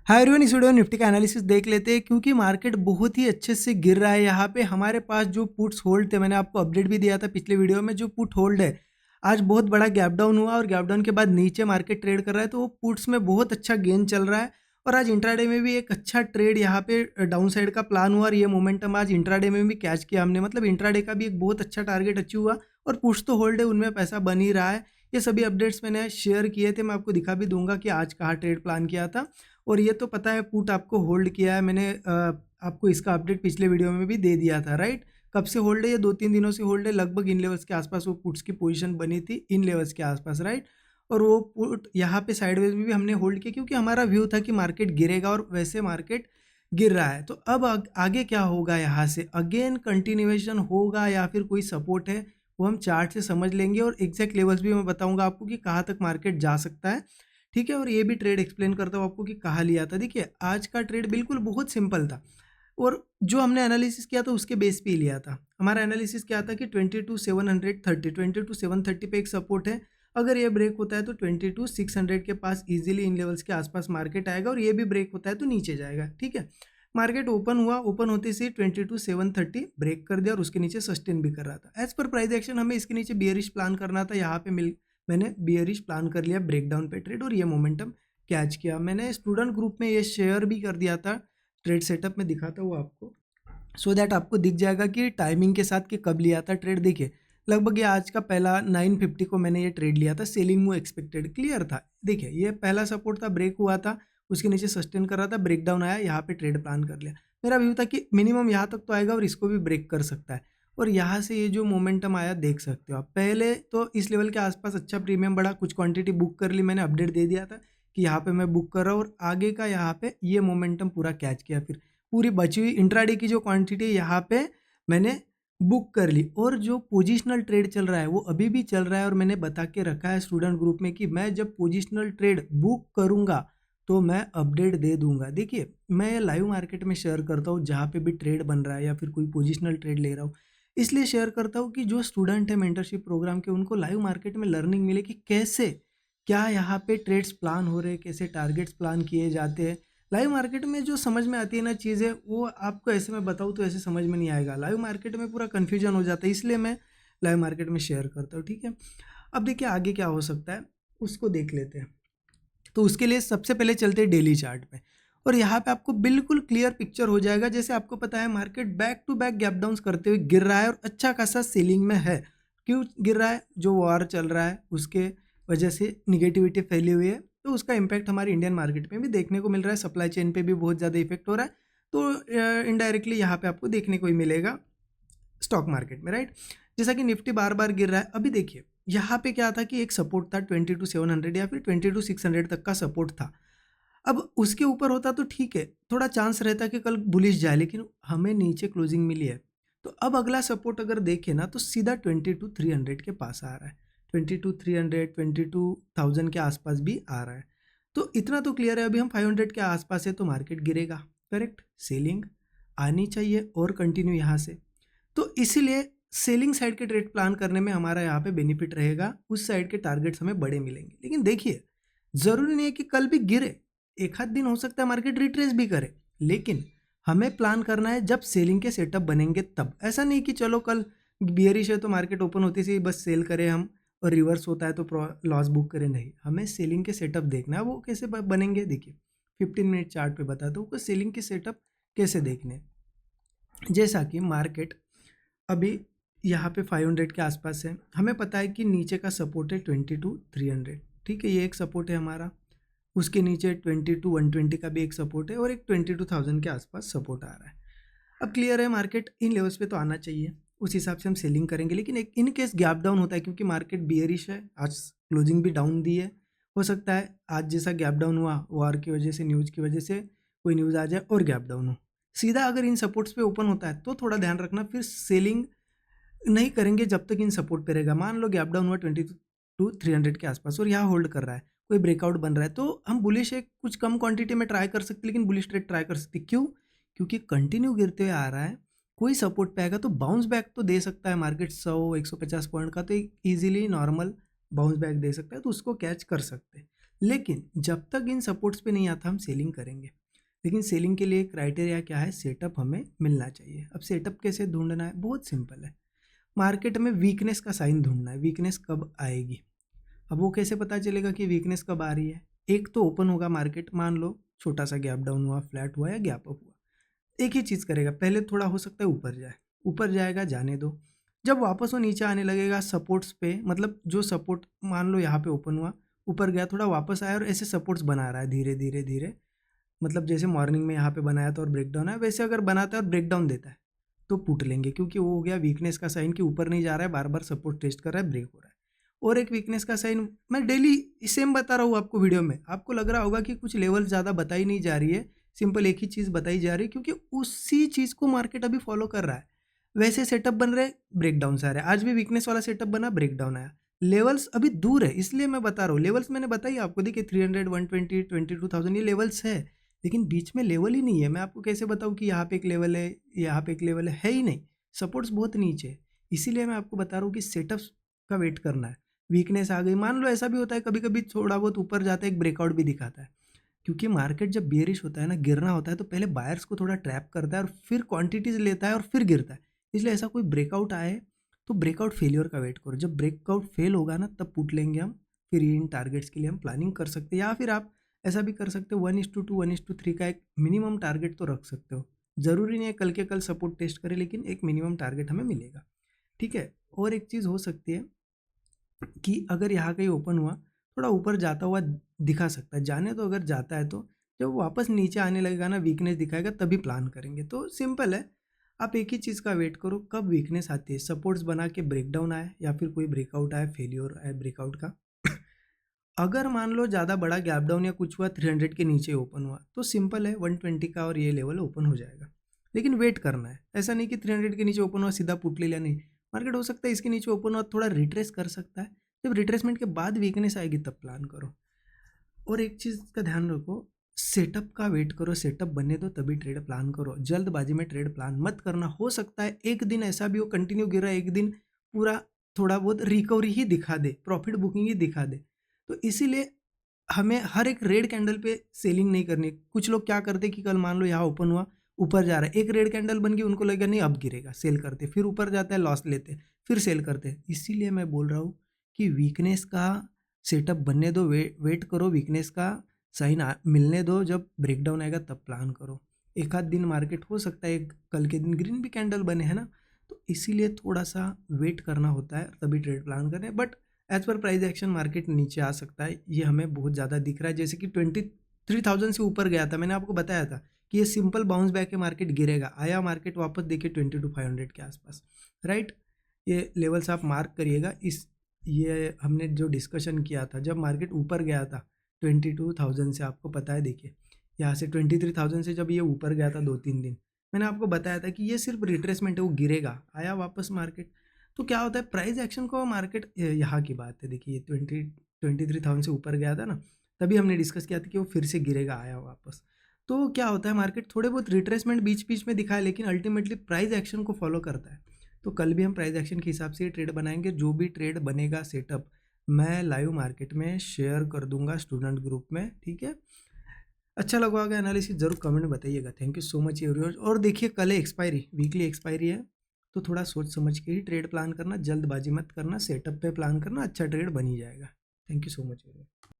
Hi everyone, इस video में Nifty का एनालिसिस देख लेते हैं क्योंकि मार्केट बहुत ही अच्छे से गिर रहा है। यहाँ पे हमारे पास जो पुट्स होल्ड थे, मैंने आपको अपडेट भी दिया था पिछले वीडियो में, जो पुट होल्ड है आज बहुत बड़ा गैप डाउन हुआ और गैप डाउन के बाद नीचे मार्केट ट्रेड कर रहा है, तो वो पुट्स में बहुत अच्छा गेन चल रहा है। और आज इंट्राडे में भी एक अच्छा ट्रेड यहाँ पे डाउन साइड का प्लान हुआ और ये मोमेंटम आज इंट्राडे में भी कैच किया हमने। मतलब इंट्राडे का भी एक बहुत अच्छा टारगेट अचीव हुआ और पुट्स तो होल्ड है, उनमें पैसा बन ही रहा है। ये सभी अपडेट्स मैंने शेयर किए थे, मैं आपको दिखा भी दूंगा कि आज कहाँ ट्रेड प्लान किया था। और ये तो पता है पुट आपको होल्ड किया है, मैंने आपको इसका अपडेट पिछले वीडियो में भी दे दिया था, राइट। कब से होल्ड है? ये 2-3 दिनों से होल्ड है, लगभग इन लेवल्स के आसपास वो पुट्स की पोजीशन बनी थी, इन लेवल्स के आसपास, राइट। और वो पुट यहाँ पे साइडवेज में भी हमने होल्ड किया क्योंकि हमारा व्यू था कि मार्केट गिरेगा और वैसे मार्केट गिर रहा है। तो अब आगे क्या होगा? यहाँ से अगेन कंटिन्यूएशन होगा या फिर कोई सपोर्ट है, वो हम चार्ट से समझ लेंगे और एग्जैक्ट लेवल्स भी मैं बताऊंगा आपको कि कहाँ तक मार्केट जा सकता है, ठीक है। और ये भी ट्रेड एक्सप्लेन करता हूँ आपको कि कहाँ लिया था। देखिए आज का ट्रेड बिल्कुल बहुत सिंपल था और जो हमने एनालिसिस किया था उसके बेस पे ही लिया था। हमारा एनालिसिस क्या था कि 22,730 22,730 पे एक सपोर्ट है, अगर ये ब्रेक होता है तो 22,600 के पास इजीली इन लेवल्स के आसपास मार्केट आएगा और ये भी ब्रेक होता है तो नीचे जाएगा, ठीक है। मार्केट ओपन हुआ, ओपन होते से 22,730 ब्रेक कर दिया और उसके नीचे सस्टेन भी कर रहा था। एज पर प्राइस एक्शन हमें इसके नीचे बियरिश प्लान करना था, यहाँ पे मैंने बियरिश प्लान कर लिया ब्रेकडाउन पे ट्रेड और ये मोमेंटम कैच किया। मैंने स्टूडेंट ग्रुप में ये शेयर भी कर दिया था, ट्रेड सेटअप में दिखाता हूँ आपको, सो दैट आपको दिख जाएगा कि टाइमिंग के साथ कि कब लिया था ट्रेड। देखिए लगभग ये आज का पहला 950 को मैंने ये ट्रेड लिया था, सेलिंग मूव एक्सपेक्टेड क्लियर था। देखिए ये पहला सपोर्ट था, ब्रेक हुआ था, उसके नीचे सस्टेन कर रहा था, ब्रेकडाउन आया, यहाँ पे ट्रेड प्लान कर लिया। मेरा व्यू था कि मिनिमम यहाँ तक तो आएगा और इसको भी ब्रेक कर सकता है। और यहाँ से ये जो मोमेंटम आया देख सकते हो आप, पहले तो इस लेवल के आसपास अच्छा प्रीमियम बढ़ा, कुछ क्वांटिटी बुक कर ली, मैंने अपडेट दे दिया था कि यहाँ पे मैं बुक कर रहा हूँ और आगे का यहाँ पे ये मोमेंटम पूरा कैच किया। फिर पूरी बची हुई इंट्राडे की जो क्वांटिटी यहाँ पे मैंने बुक कर ली और जो पोजिशनल ट्रेड चल रहा है वो अभी भी चल रहा है। और मैंने बता के रखा है स्टूडेंट ग्रुप में कि मैं जब पोजिशनल ट्रेड बुक करूँगा तो मैं अपडेट दे दूंगा। देखिए मैं लाइव मार्केट में शेयर करता हूँ जहाँ पे भी ट्रेड बन रहा है या फिर कोई पोजिशनल ट्रेड ले रहा हूँ, इसलिए शेयर करता हूँ कि जो स्टूडेंट है मेंटरशिप प्रोग्राम के, उनको लाइव मार्केट में लर्निंग मिले कि कैसे क्या यहाँ पे ट्रेड्स प्लान हो रहे हैं, कैसे टारगेट्स प्लान किए जाते हैं। लाइव मार्केट में जो समझ में आती है ना चीज़ें, वो आपको ऐसे में बताऊँ तो ऐसे समझ में नहीं आएगा, लाइव मार्केट में पूरा कन्फ्यूजन हो जाता है, इसलिए मैं लाइव मार्केट में शेयर करता हूँ, ठीक है। अब देखिए आगे क्या हो सकता है उसको देख लेते हैं। तो उसके लिए सबसे पहले चलते हैं डेली चार्ट पे और यहाँ पे आपको बिल्कुल क्लियर पिक्चर हो जाएगा। जैसे आपको पता है market back to back gap downs करते हुए गिर रहा है और अच्छा खासा सेलिंग में है। क्यों गिर रहा है? जो वॉर चल रहा है उसके वजह से निगेटिविटी फैली हुई है, तो उसका इम्पैक्ट हमारी इंडियन मार्केट में भी देखने को मिल रहा है, सप्लाई चेन पे भी बहुत ज़्यादा इफेक्ट हो रहा है। तो इनडायरेक्टली यहाँ पे आपको देखने को ही मिलेगा स्टॉक मार्केट में, राइट। जैसा कि निफ्टी बार बार गिर रहा है, अभी देखिए यहाँ पे क्या था कि एक सपोर्ट था 22,700 या फिर 22,600 तक का सपोर्ट था। अब उसके ऊपर होता तो ठीक है, थोड़ा चांस रहता कि कल बुलिश जाए, लेकिन हमें नीचे क्लोजिंग मिली है। तो अब अगला सपोर्ट अगर देखें ना तो सीधा 22,300 के पास आ रहा है, 22,300 22,000 के आसपास भी आ रहा है। तो इतना तो क्लियर है, अभी हम 500 के आसपास है तो मार्केट गिरेगा, करेक्ट। सेलिंग आनी चाहिए और कंटिन्यू यहाँ से, तो इसीलिए सेलिंग साइड के ट्रेड प्लान करने में हमारा यहाँ पे बेनिफिट रहेगा, उस साइड के टारगेट्स हमें बड़े मिलेंगे। लेकिन देखिए जरूरी नहीं है कि कल भी गिरे, एक आध दिन हो सकता है मार्केट रिट्रेस भी करे, लेकिन हमें प्लान करना है जब सेलिंग के सेटअप बनेंगे तब। ऐसा नहीं कि चलो कल बियरिश है तो मार्केट ओपन होती से ही बस सेल करें हम और रिवर्स होता है तो लॉस बुक करें, नहीं, हमें सेलिंग के सेटअप देखना है। वो कैसे बनेंगे देखिए 15 मिनट चार्ट पे बताता हूँ कि सेलिंग के सेटअप कैसे देखने। जैसा कि मार्केट अभी यहाँ पे 500 के आसपास है, हमें पता है कि नीचे का सपोर्ट है 22,300, ठीक है, ये एक सपोर्ट है हमारा। उसके नीचे 22,120 का भी एक सपोर्ट है और एक 22,000 के आसपास सपोर्ट आ रहा है। अब क्लियर है मार्केट इन लेवल्स पे तो आना चाहिए, उस हिसाब से हम सेलिंग करेंगे। लेकिन एक इन केस गैप डाउन होता है क्योंकि मार्केट बियरिश है, आज क्लोजिंग भी डाउन दी है, हो सकता है आज जैसा गैप डाउन हुआ वॉर की वजह से, न्यूज़ की वजह से कोई न्यूज़ आ जाए और गैप डाउन हो। सीधा अगर इन सपोर्ट्स पे ओपन होता है तो थोड़ा ध्यान रखना, फिर सेलिंग नहीं करेंगे जब तक इन सपोर्ट पे रहेगा। मान लो गैप डाउन हुआ 22,300 के आसपास और यहाँ होल्ड कर रहा है, कोई ब्रेकआउट बन रहा है, तो हम बुलिश एक कुछ कम क्वांटिटी में ट्राई कर सकते, लेकिन बुलिश ट्रेड ट्राई कर सकते। क्यों? क्योंकि कंटिन्यू गिरते हुए आ रहा है, कोई सपोर्ट पे आएगा तो बाउंस बैक तो दे सकता है मार्केट, 100-150 पॉइंट का तो एक ईजिली नॉर्मल बाउंस बैक दे सकता है, तो उसको कैच कर सकते हैं। लेकिन जब तक इन सपोर्ट्स पे नहीं आता हम सेलिंग करेंगे। लेकिन सेलिंग के लिए क्राइटेरिया क्या है, सेटअप हमें मिलना चाहिए। अब सेटअप कैसे ढूंढना है, बहुत सिंपल है। मार्केट में वीकनेस का साइन ढूंढना है, वीकनेस कब आएगी। अब वो कैसे पता चलेगा कि वीकनेस कब आ रही है, एक तो ओपन होगा मार्केट, मान लो छोटा सा गैप डाउन हुआ, फ्लैट हुआ या गैप अप हुआ, एक ही चीज़ करेगा, पहले थोड़ा हो सकता है ऊपर जाए, ऊपर जाएगा जाने दो, जब वापस वो नीचे आने लगेगा सपोर्ट्स पे, मतलब जो सपोर्ट मान लो यहाँ पे ओपन हुआ, ऊपर गया, थोड़ा वापस आया और ऐसे सपोर्ट्स बना रहा है धीरे धीरे धीरे, मतलब जैसे मॉर्निंग में यहाँ पे बनाया था और ब्रेकडाउन है, वैसे अगर बनाता है और ब्रेकडाउन देता है तो पुट लेंगे, क्योंकि वो हो गया वीकनेस का साइन कि ऊपर नहीं जा रहा है, बार बार सपोर्ट टेस्ट कर रहा है, ब्रेक हो रहा है। और एक वीकनेस का साइन मैं डेली सेम बता रहा हूँ आपको वीडियो में, आपको लग रहा होगा कि कुछ लेवल ज़्यादा बताई नहीं जा रही है, सिंपल एक ही चीज़ बताई जा रही है, क्योंकि उसी चीज़ को मार्केट अभी फॉलो कर रहा है। वैसे सेटअप बन रहे, ब्रेकडाउन आ रहा है, आज भी वीकनेस वाला सेटअप बना, ब्रेकडाउन आया, लेवल्स अभी दूर है, इसलिए मैं बता रहा हूँ। लेवल्स मैंने बताई आपको, देखिए 300, 120, 22,000 ये लेवल्स है, लेकिन बीच में लेवल ही नहीं है। मैं आपको कैसे बताऊँ कि यहाँ पे एक लेवल है, यहाँ पे एक लेवल है ही नहीं, सपोर्ट्स बहुत नीचे है। इसीलिए मैं आपको बता रहा हूँ कि सेटअप्स का वेट करना है। वीकनेस आ गई, मान लो ऐसा भी होता है कभी कभी, थोड़ा बहुत ऊपर जाता है, एक ब्रेकआउट भी दिखाता है, क्योंकि मार्केट जब बेरिश होता है ना, गिरना होता है, तो पहले बायर्स को थोड़ा ट्रैप करता है और फिर क्वांटिटीज लेता है और फिर गिरता है। इसलिए ऐसा कोई ब्रेकआउट आए तो ब्रेकआउट फेलियर का वेट करो, जब ब्रेकआउट फेल होगा ना तब पुट लेंगे हम, फिर इन टारगेट्स के लिए हम प्लानिंग कर सकते हैं। या फिर आप ऐसा भी कर सकते हो, 1:2, 1:3 का एक मिनिमम टारगेट तो रख सकते हो। ज़रूरी नहीं है कल के कल सपोर्ट टेस्ट करें, लेकिन एक मिनिमम टारगेट हमें मिलेगा, ठीक है। और एक चीज़ हो सकती है कि अगर यहाँ कहीं ओपन हुआ, थोड़ा ऊपर जाता हुआ दिखा सकता है, जाने तो अगर जाता है तो जब वापस नीचे आने लगेगा ना, वीकनेस दिखाएगा, तभी प्लान करेंगे। तो सिंपल है, आप एक ही चीज़ का वेट करो, कब वीकनेस आती है, सपोर्ट्स बना के ब्रेकडाउन आए या फिर कोई ब्रेकआउट आए, फेलियर आए ब्रेकआउट का। अगर मान लो ज़्यादा बड़ा गैप डाउन या कुछ हुआ, 300 के नीचे ओपन हुआ, तो सिंपल है 120 का और ये लेवल ओपन हो जाएगा। लेकिन वेट करना है, ऐसा नहीं कि 300 के नीचे ओपन हुआ सीधा पुट ले लिया, नहीं। मार्केट हो सकता है इसके नीचे ओपन हुआ, थोड़ा रिट्रेस कर सकता है, जब रिट्रेसमेंट के बाद वीकनेस आएगी तब प्लान करो। और एक चीज़ का ध्यान रखो, सेटअप का वेट करो, सेटअप बनने दो तभी ट्रेड प्लान करो, जल्दबाजी में ट्रेड प्लान मत करना। हो सकता है एक दिन ऐसा भी हो कंटिन्यू गिरा, एक दिन पूरा थोड़ा बहुत रिकवरी ही दिखा दे, प्रॉफिट बुकिंग ही दिखा दे। तो इसीलिए हमें हर एक रेड कैंडल पे सेलिंग नहीं करनी। कुछ लोग क्या करते कि कल मान लो यहाँ ओपन हुआ, ऊपर जा रहा है, एक रेड कैंडल बन गई, उनको लगेगा नहीं अब गिरेगा, सेल करते, फिर ऊपर जाता है लॉस लेते, फिर सेल करते। इसीलिए मैं बोल रहा हूँ कि वीकनेस का सेटअप बनने दो, वेट करो, वीकनेस का साइन मिलने दो, जब ब्रेकडाउन आएगा तब प्लान करो। एक आध दिन मार्केट हो सकता है एक कल के दिन ग्रीन भी कैंडल बने, है ना, तो इसीलिए थोड़ा सा वेट करना होता है, तभी ट्रेड प्लान करें। But as per price action market नीचे आ सकता है, ये हमें बहुत ज़्यादा दिख रहा है। जैसे कि 23,000 से ऊपर गया था, मैंने आपको बताया था कि ये सिंपल बाउंस बैक है, मार्केट गिरेगा, आया मार्केट वापस, देखिए 22,500 के आसपास, राइट। ये लेवल्स आप मार्क करिएगा। इस ये हमने जो डिस्कशन किया था जब मार्केट ऊपर गया था 22,000 से, आपको पता है, देखिए यहाँ से 23,000 से जब ये ऊपर गया था 2-3 दिन, मैंने आपको बताया था कि ये सिर्फ रिट्रेसमेंट है, वो गिरेगा, आया वापस मार्केट। तो क्या होता है, प्राइस एक्शन को मार्केट, यहाँ की बात है, देखिए 23,000 से ऊपर गया था ना, तभी हमने डिस्कस किया था कि वो फिर से गिरेगा, आया वापस। तो क्या होता है, मार्केट थोड़े बहुत रिट्रेसमेंट बीच बीच में दिखाए, लेकिन अल्टीमेटली प्राइस एक्शन को फॉलो करता है। तो कल भी हम प्राइस एक्शन के हिसाब से ही ट्रेड बनाएंगे, जो भी ट्रेड बनेगा सेटअप मैं लाइव मार्केट में शेयर कर दूंगा स्टूडेंट ग्रुप में, ठीक है। अच्छा लगा होगा एनालिसिस, जरूर कमेंट में बताइएगा। Thank you so much everyone. और देखिए कल है एक्सपायरी, वीकली एक्सपायरी है, तो थोड़ा सोच समझ के ही ट्रेड प्लान करना, जल्दबाजी मत करना, सेटअप पे प्लान करना, अच्छा ट्रेड बन ही जाएगा। Thank you so much everyone.